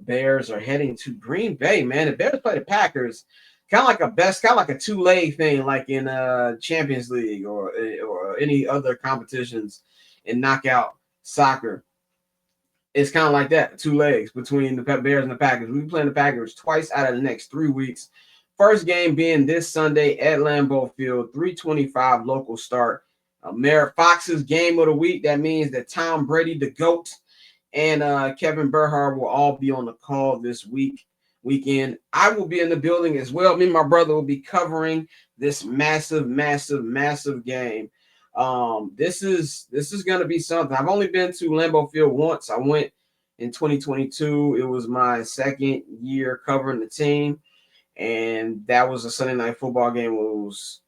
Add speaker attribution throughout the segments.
Speaker 1: Bears are heading to Green Bay, man. The Bears play the Packers. Kind of like a two-leg thing, like in Champions League or any other competitions in knockout soccer. It's kind of like that, two legs between the Bears and the Packers. We'll be playing the Packers twice out of the next 3 weeks. First game being this Sunday at Lambeau Field, 3:25 local start. Merritt Fox's game of the week. That means that Tom Brady, the GOAT, and Kevin Burkhardt will all be on the call this weekend. I will be in the building as well. Me and my brother will be covering this massive, massive, massive game. This is going to be something. I've only been to Lambeau Field once. I went in 2022. It was my second year covering the team, and that was a Sunday night football game. It was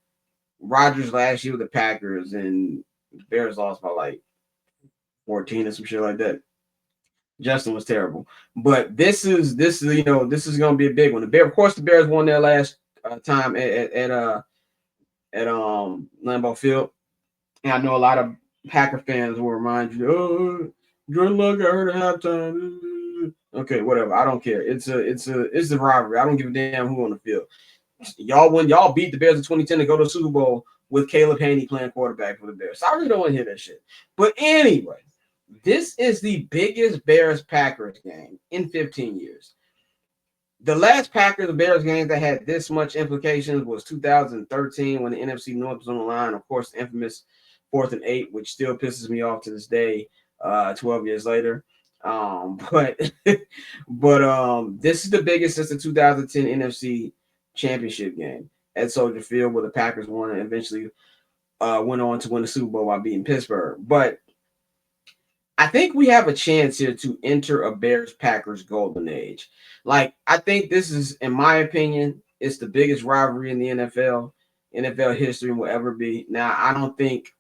Speaker 1: Rodgers last year with the Packers, and the Bears lost by like 14 or some shit like that. Justin was terrible, but this is going to be a big one. Of course, the Bears won their last time at Lambeau Field, and I know a lot of Packer fans will remind you, oh, Jordan Love got hurt at halftime. Okay, whatever. I don't care. It's a rivalry. I don't give a damn who on the field. Y'all beat the Bears in 2010 to go to the Super Bowl with Caleb Haney playing quarterback for the Bears. So I really don't want to hear that shit. But anyway, this is the biggest Bears-Packers game in 15 years. The last Packers-Bears game that had this much implications was 2013 when the NFC North was on the line. Of course, the infamous 4th and 8, which still pisses me off to this day, 12 years later. But this is the biggest since the 2010 NFC Championship game at Soldier Field, where the Packers won and eventually went on to win the Super Bowl by beating Pittsburgh. But I think we have a chance here to enter a Bears-Packers golden age. Like, I think this is, in my opinion, it's the biggest rivalry in the NFL history will ever be. Now, I don't think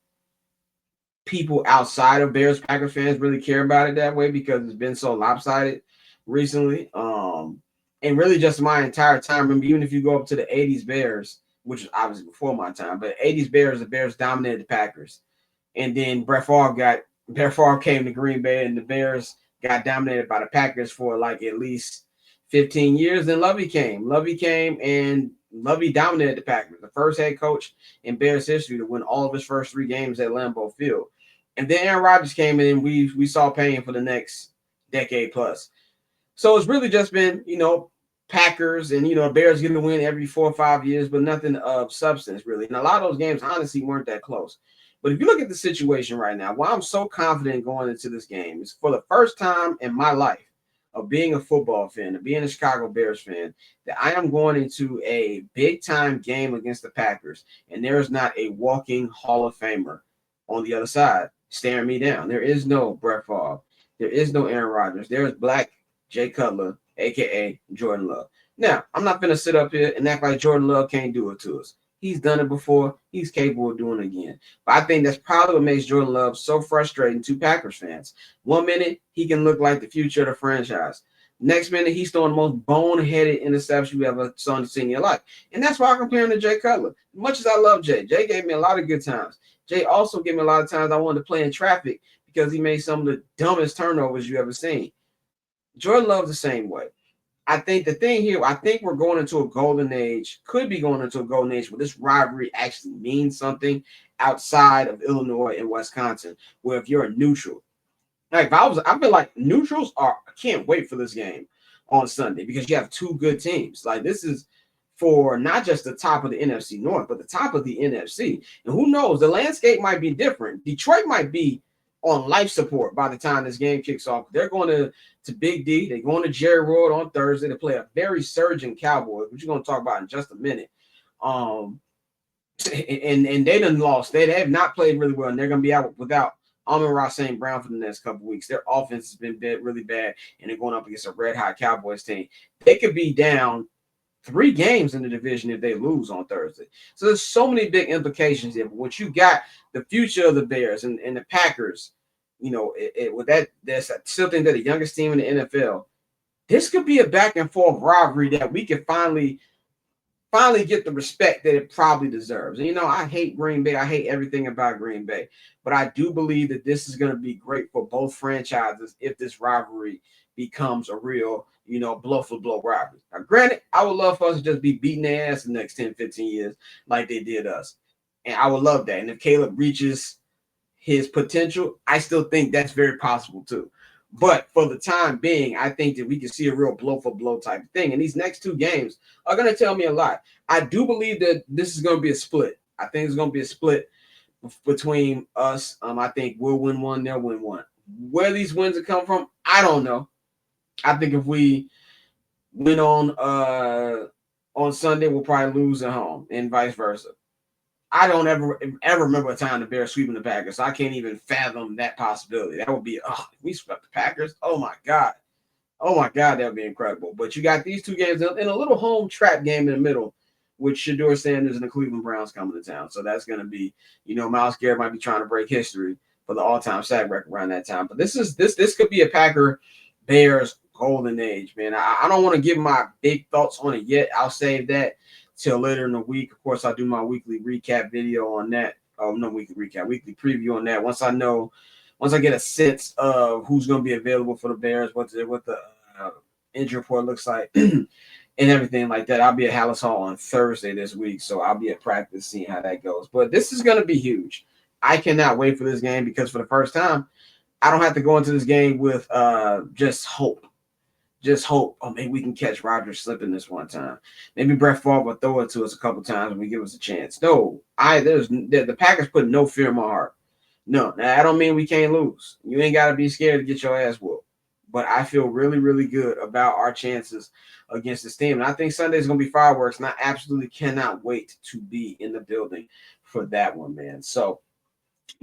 Speaker 1: people outside of Bears-Packers fans really care about it that way because it's been so lopsided recently. And really just my entire time. Remember, even if you go up to the 80s Bears, which was obviously before my time, but 80s Bears, the Bears dominated the Packers. And then Brett Favre came to Green Bay, and the Bears got dominated by the Packers for like at least 15 years. Then Lovey came, and Lovey dominated the Packers, the first head coach in Bears history to win all of his first 3 games at Lambeau Field. And then Aaron Rodgers came in, and we saw pain for the next decade plus. So it's really just been, Packers and, Bears getting to win every 4 or 5 years, but nothing of substance, really. And a lot of those games, honestly, weren't that close. But if you look at the situation right now, why I'm so confident going into this game is for the first time in my life of being a football fan, of being a Chicago Bears fan, that I am going into a big-time game against the Packers, and there is not a walking Hall of Famer on the other side staring me down. There is no Brett Favre. There is no Aaron Rodgers. There is Black Jay Cutler, a.k.a. Jordan Love. Now, I'm not going to sit up here and act like Jordan Love can't do it to us. He's done it before. He's capable of doing it again. But I think that's probably what makes Jordan Love so frustrating to Packers fans. 1 minute, he can look like the future of the franchise. Next minute, he's throwing the most boneheaded interception you ever saw in your life. And that's why I compare him to Jay Cutler. As much as I love Jay gave me a lot of good times. Jay also gave me a lot of times I wanted to play in traffic because he made some of the dumbest turnovers you ever seen. Jordan Love's the same way. I think the thing here, I think we're going into a golden age, could be going into a golden age where this rivalry actually means something outside of Illinois and Wisconsin, where if you're a neutral, like I feel like neutrals I can't wait for this game on Sunday because you have 2 good teams. Like this is for not just the top of the NFC North, but the top of the NFC. And who knows, the landscape might be different. Detroit might be on life support by the time this game kicks off. They're going to Big D. They're going to Jerry Road on Thursday to play a very surging Cowboys, which you're going to talk about in just a minute. And they done lost. They have not played really well, and they're going to be out without Amon-Ra St. Brown for the next couple weeks. Their offense has been really bad, and they're going up against a red-hot Cowboys team. They could be down 3 games in the division if they lose on Thursday. So there's so many big implications here. But once you got the future of the Bears and the Packers, with that, there's still think they're the youngest team in the NFL. This could be a back and forth rivalry that we can finally get the respect that it probably deserves. And I hate Green Bay. I hate everything about Green Bay, but I do believe that this is going to be great for both franchises if this rivalry becomes a real, blow for blow rivalry. Now, granted, I would love for us to just be beating their ass the next 10, 15 years like they did us. And I would love that. And if Caleb reaches his potential, I still think that's very possible too. But for the time being, I think that we can see a real blow for blow type of thing. And these next two games are going to tell me a lot. I do believe that this is going to be a split. I think it's going to be a split between us. I think we'll win one, they'll win one. Where these wins will come from, I don't know. I think if we win on Sunday, we'll probably lose at home, and vice versa. I don't ever remember a time the Bears sweeping the Packers. So I can't even fathom that possibility. That would be, if we swept the Packers. Oh my God, that would be incredible. But you got these two games in a little home trap game in the middle, with Shedeur Sanders and the Cleveland Browns coming to town. So that's going to be, Myles Garrett might be trying to break history for the all-time sack record around that time. But this could be a Packer Bears golden age, man. I don't want to give my big thoughts on it yet. I'll save that till later in the week. Of course, I'll do my weekly recap video on that. Oh, no, weekly recap, weekly preview on that. Once I get a sense of who's going to be available for the Bears, what the injury report looks like, and everything like that. I'll be at Hallis Hall on Thursday this week, so I'll be at practice seeing how that goes. But this is going to be huge. I cannot wait for this game because for the first time, I don't have to go into this game with just hope. Just hope, maybe we can catch Rodgers slipping this one time. Maybe Brett Favre will throw it to us a couple times and we give us a chance. No, the Packers put no fear in my heart. No, now I don't mean we can't lose. You ain't got to be scared to get your ass whooped. But I feel really, really good about our chances against this team. And I think Sunday is going to be fireworks, and I absolutely cannot wait to be in the building for that one, man. So